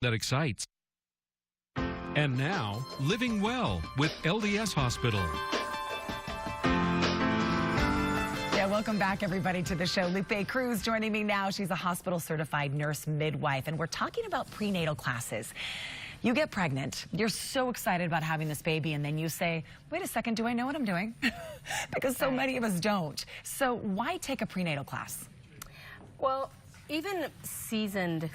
that excites. And now, living well with LDS Hospital. Yeah, welcome back, everybody, to the show. Lupe Cruz joining me now. She's a hospital-certified nurse midwife, and we're talking about prenatal classes. You get pregnant, you're so excited about having this baby, and then you say, wait a second, do I know what I'm doing? Because so many of us don't. So why take a prenatal class? Well, even seasoned,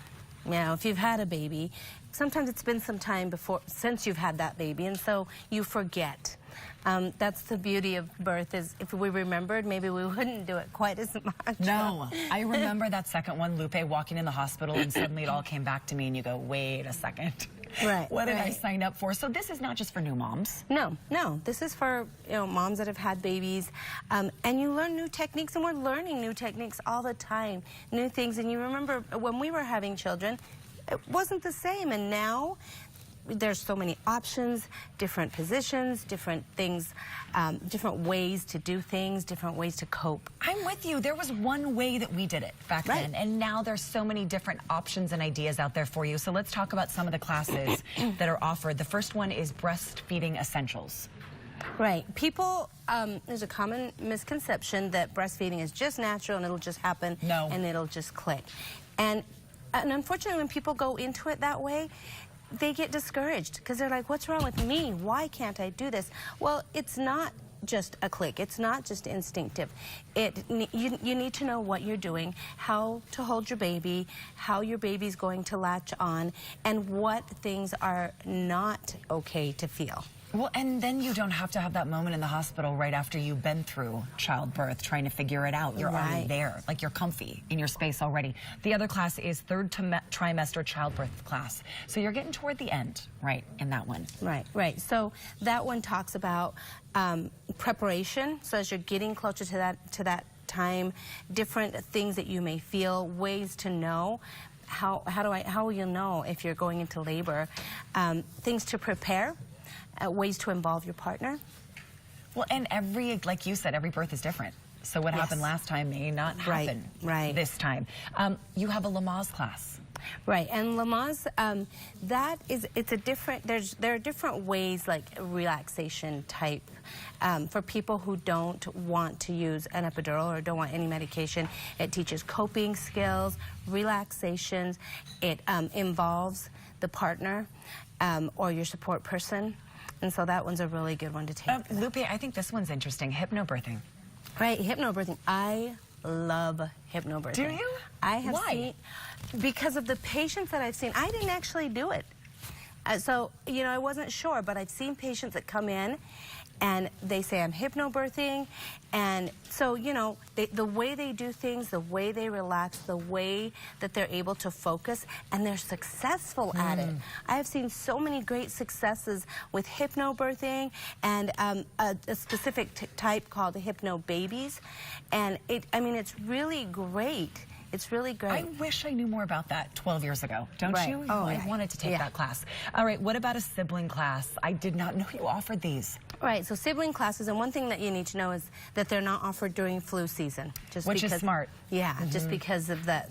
if you've had a baby, sometimes it's been some time since you've had that baby, and so you forget. That's the beauty of birth, is if we remembered, maybe we wouldn't do it quite as much. No, I remember that second one, Lupe, walking in the hospital, and suddenly it all came back to me, and you go, wait a second. Right. What did I sign up for? So this is not just for new moms. No, this is for moms that have had babies, and you learn new techniques, and we're learning new techniques all the time, new things. And you remember when we were having children, it wasn't the same, and now there's so many options, different positions, different things, different ways to do things, different ways to cope. I'm with you. There was one way that we did it back then, and now there's so many different options and ideas out there for you. So let's talk about some of the classes that are offered. The first one is breastfeeding essentials. Right. People, there's a common misconception that breastfeeding is just natural and it'll just happen and it'll just click. And unfortunately, when people go into it that way, they get discouraged because they're like, what's wrong with me? Why can't I do this? Well, it's not just a click. It's not just instinctive. You need to know what you're doing, how to hold your baby, how your baby's going to latch on, and what things are not okay to feel. Well, and then you don't have to have that moment in the hospital right after you've been through childbirth trying to figure it out. You're already there, like you're comfy in your space already. The other class is third trimester childbirth class. So you're getting toward the end, right, in that one. Right. So that one talks about preparation. So as you're getting closer to that time, different things that you may feel, ways to know. How will you know if you're going into labor? Things to prepare. Ways to involve your partner. Well, and like you said, every birth is different. So what happened last time may not happen this time. You have a Lamaze class. Right, and Lamaze, there are different ways, like relaxation type, for people who don't want to use an epidural or don't want any medication. It teaches coping skills, relaxations. It involves the partner or your support person. And so that one's a really good one to take. Lupe, I think this one's interesting, hypnobirthing. Right, hypnobirthing. I love hypnobirthing. Do you? I have seen, because of the patients that I've seen. I didn't actually do it. So, I wasn't sure, but I've seen patients that come in and they say, I'm hypnobirthing. And so, the way they do things, the way they relax, the way that they're able to focus, and they're successful at it. I have seen so many great successes with hypnobirthing and a specific type called the hypnobabies. And it's really great. It's really great. I wish I knew more about that 12 years ago, don't you? Oh, I wanted to take that class. All right, what about a sibling class? I did not know you offered these. Right, so sibling classes, and one thing that you need to know is that they're not offered during flu season. Which is smart. Yeah, just because of the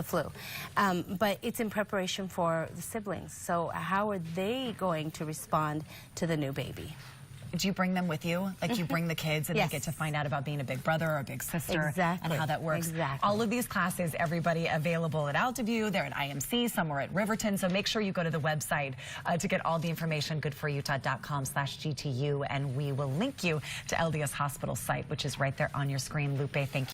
flu. But it's in preparation for the siblings. So how are they going to respond to the new baby? Do you bring them with you? Like you bring the kids and they get to find out about being a big brother or a big sister and how that works. All of these classes, everybody, available at Altaview. They're at IMC, somewhere at Riverton. So make sure you go to the website to get all the information, goodforutah.com/GTU, and we will link you to LDS Hospital site, which is right there on your screen. Lupe, thank you.